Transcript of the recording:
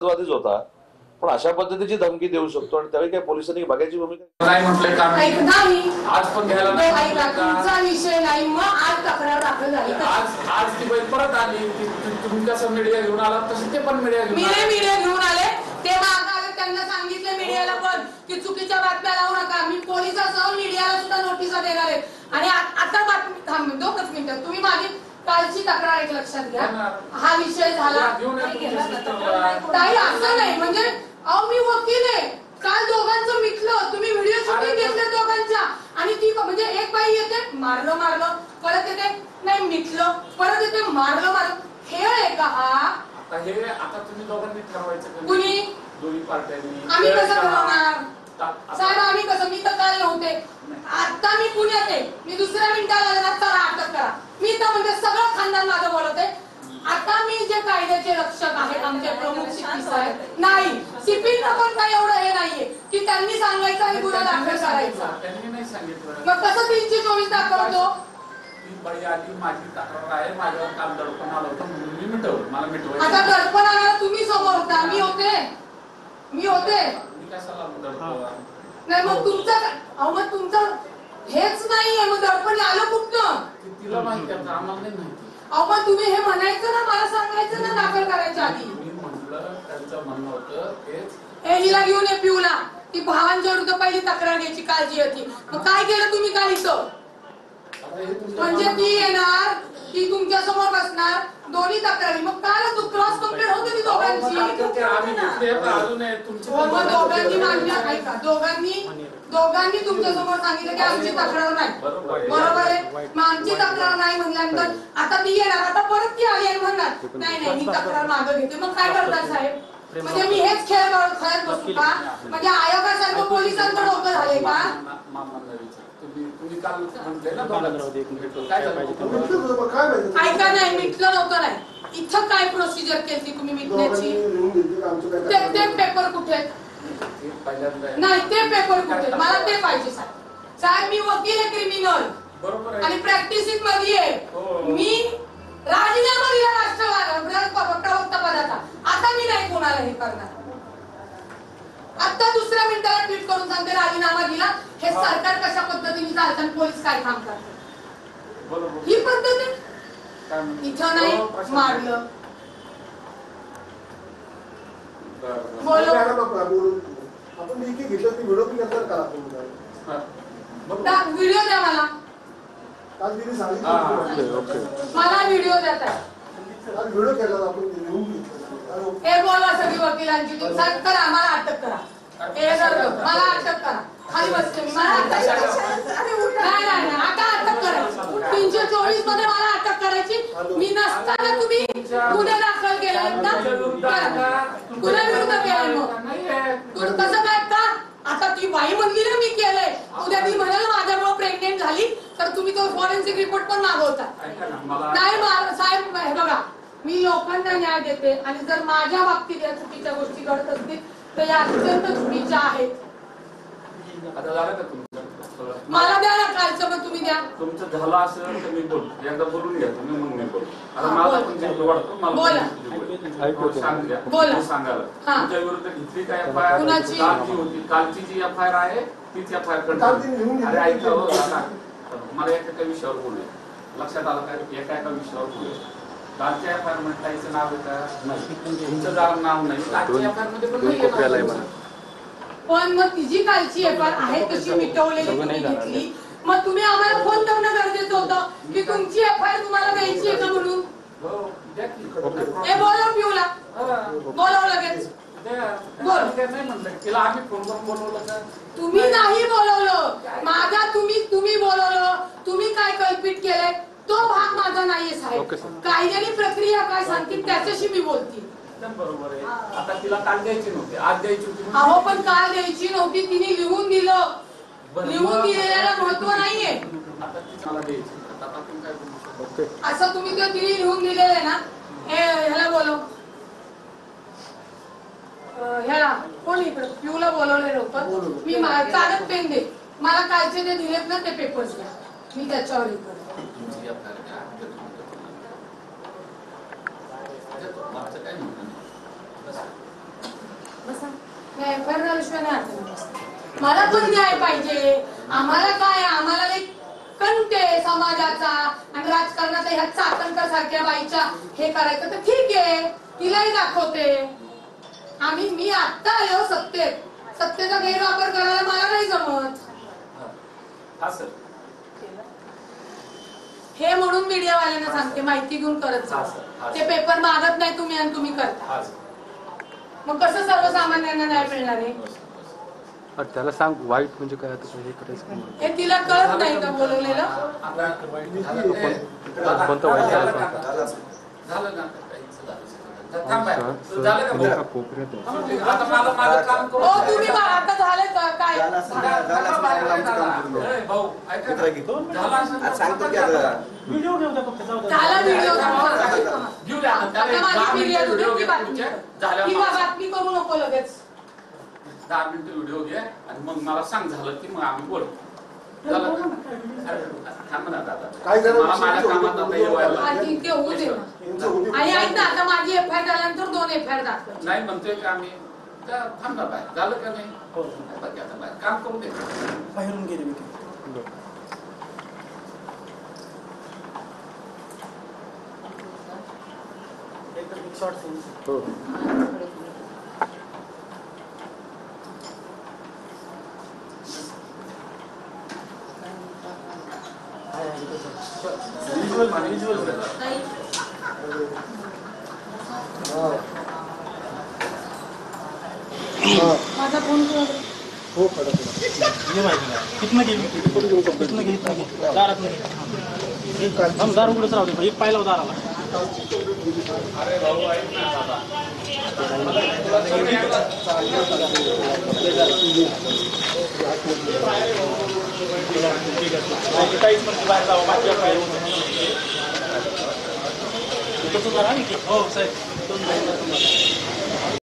वादीच होता, पण अशा पद्धतीची धमकी देऊ शकतो आणि त्यावेळी काय पोलिसांनी बघायची भूमिका नाही म्हटले का नाही आज पण घ्यायला नाही तुमचा विषय नाही मग आज तक्रार दाखल झाली आज ती बाई परत आली तुम्ही कसं मीडिया घेऊन आला तसे ते पण मीडिया घेऊन आले ते मागे त्यांना सांगितले मीडियाला पण की चुकीच्या बातम्या लावू नका मी पोलिसांसह मीडियाला सुद्धा नोटिसा देणार आहे आणि आता बातमी थांब 2 मिनिटं तुम्ही माझी कालची तक्रार एक लक्षात घ्या हा विषय झाला काही असं नाही म्हणजे अहो मी वकील आहे काल दोघांचं मिटलं तुम्ही व्हिडिओ शूटिंग घेतले दोघांच्या आणि ती म्हणजे एक बाई येते मारलं परत येते नाही मिटलं परत येते मारलं खेळ आहे का हा हे आता तुम्ही दोघांनी ठरवायचं कुणी दोन्ही पार्ट्यांनी आम्ही कसं ठरवणार साहेब आम्ही कसं मी तर काल नव्हते आता मी पुण्यात आहे मी दुसऱ्या मिनिटाला चला अटक करा मी तर म्हणजे सगळं खानदान माझं बोलत आहे आता मी जे कायद्याचे रक्षक आहेत आमचे प्रमुख सीपी साहेब नाही सीपींना पण काही एवढं हे नाहीये की त्यांनी सांगायचं आणि गुन्हा दाखल करायचा त्यांनी नाही सांगितलं मग कसं 324 दाखवतो बाई आली माझी तक्रार आहे माझ्यावर काल दडपण आलं होतं म्हणून मी मिटवलं मला मिटवायचं आता दडपण आला तुम्ही समोर होता मी होते मी कशाला दडपण नाही मग तुमचं हेच नाहीये मग दडपण आलं कुठनं तिला माहिती आहे आम्हाला नाही माहिती अहो मग तुम्ही हे म्हणायचं ना मला सांगायचं ना दाखल करायच्या आधी मी म्हटलं त्यांचं म्हणणं होतं तेच हिला घेऊन ये पिऊला ती भावांच्या विरुद्ध पहिली तक्रार घ्यायची काळजी होती मग काय केलं तुम्ही काल इथं म्हणजे ती येणार ती तुमच्या समोर बसणार दोन्ही तक्रारी मग काय तू क्रॉस कंप्लीट होते ती दोघांची दोघांनी मान्य आहे का दोघांनी तुमच्या समोर सांगितलं की आमची तक्रार नाही बरोबर आहे मग आमची तक्रार नाही म्हणल्यानंतर आता ती येणार आता परत ती आली आणि म्हणणार नाही मी तक्रार मागं घेते मग काय करतात साहेब म्हणजे मी हेच खेळ खेळत बसू का म्हणजे आयोगासारखं पोलिसांचं डोकं झाले का ऐका नाही मिटलं नव्हतं नाही इथं काय प्रोसिजर केली तुम्ही मिटण्याची ते पेपर कुठे नाही ते पेपर कुठे मला ते पाहिजे साहेब मी वकील आहे क्रिमिनल आणि प्रॅक्टिसिंग मध्ये आहे मी राजीनामा दिला राष्ट्रवादी पदाचा आता मी नाही कोणाला हे करणार आता दुसऱ्या मिनिटाला ट्विट करून सांगते राजीनामा दिला हे सरकार कशा पद्धतीने चालतं पोलीस काय काम करतात ही पद्धत आहे इथं नाही मारलं आपण घेतलं ती व्हिडिओ पण नंतर करा व्हिडिओ द्या मला मला व्हिडिओ द्या व्हिडिओ केला आपण हे बोला सगळी वकिलांची करा मला अटक करा मला अटक करा खाली बसते मी मला नाही आता अटक करायची 324 मध्ये मला अटक करायची मी नसताना तुम्ही गुन्हे दाखल केले गुन्हे विरुद्ध केले मग कसं काय का आता ती बाई म्हणली ना मी केलंय उद्या ती म्हणाल माझ्यामुळे प्रेग्नेंट झाली तर तुम्ही तो फॉरेन्सिक रिपोर्ट पण मागवता नाही साहेब हे बघा मी लोकांना न्याय देते आणि जर माझ्या बाबतीत या चुकीच्या गोष्टी घडत असतील तर या अत्यंत चुकीच्या आहेत मला द्या ना कालचं पण तुम्ही द्या तुमचं झालं असेल तर मी बोल एकदा बोलून घ्या तुम्ही मग मी बोल आता माझा पण जे वाटतो मला सांगायला तुमच्या विरुद्ध घेतली काय एफआयआर कालची होती कालची जी एफआयआर आहे तीच एफआयआर करतो अरे ऐका मला एका विषयावर बोलूया लक्षात आलं काय एका विषयावर बोलूया कालच्या एफआयआर मध्ये काहीचं नाव येतं नाही तुमचं जर नाव नाही कालच्या एफआयआर मध्ये पण नाही पण मग तिची कालची एफआयआर आहे तशी मिटवलेली तुम्ही घेतली मग तुम्ही आम्हाला फोन करणं गरजेचं होतं की तुमची एफआयआर तुम्हाला द्यायची आहे का म्हणून हे बोलव पिऊला बोलव लगेच तुम्ही नाही बोलवलं माझा तुम्ही बोलवलं तुम्ही काय कल्पित केलंय तो भाग माझा नाहीये साहेब कायद्याने प्रक्रिया काय सांगतील त्याच्याशी मी बोलते बरोबर आहे आता तिला काल द्यायची नव्हती आज द्यायची होती अहो पण काल द्यायची नव्हती तिने लिहून दिलं लिहून दिलेल्याला महत्व नाहीये आता तिला द्यायची आता आपण काय बोलू शकतो असं तुम्ही ते तिने लिहून दिलेलं आहे ना ह्याला बोलव ह्याला कोण इकडं पिऊला बोलवलेलं होतं मी कागद पेन दे मला कालचे जे दिलेत ना ते पेपर्स घ्या मी त्याच्यावर हे करतो काय म्हणतो नाही, एफआयआर झाल्याशिवाय नाही आता मी बसते. मला पण न्याय पाहिजे. आम्हाला काय, आम्हाला एक कंट आहे समाजाचा आणि राजकारणाचा ह्या चाकणकर सारख्या बाईच्या हे करायचं तर ठीक आहे, तिलाही दाखवते. मी आत्ता आलो सत्तेचा गैरवापर करायला मला नाही जमत. हा सर. हे म्हणून मीडियावाल्यांना सांगते, माहिती घेऊन करत जा. ते पेपर मागत नाही तुम्ही आणि तुम्ही करता. मग कसं सर्वसामान्यांना न्याय मिळणार आहे? त्याला सांग वाईट म्हणजे काय आता हे करायचं. हे तिला कळत नाही का बोलवलेलं? कोणतं वाईट झालं सांग. झालं ना कोपऱ्यात हो तुम्ही आता झालं का काय? त्याला व्हिडिओ किंवा बातमी करू नको लगेच. 10 मिनिटं व्हिडिओ घे आणि मग मला सांग झालं की मग आम्ही बोलू. थांब ना दादा, मला माझ्या कामात आता येवायला आणि ते होऊ दे ना. आणि ऐक ना, आता माझी एफआयआर झाल्यानंतर 2 एफआयआर दाखल. नाही म्हणतोय का आम्ही थांब ना बाय, झालं का नाही? बाकी आता बाय काम करू दे. बाहेरून गेले मी. एक शॉर्ट हो. माझा फोन हो खरं ये माहिती कितना गेली दारात नाही. हम दार उघडच राहू दे. एक पाहिला दाराला. अरे भाऊ ऐक ना दादा, काहीच म्हणजे बाहेर जावं माझ्या पाहिजे हो साहेब.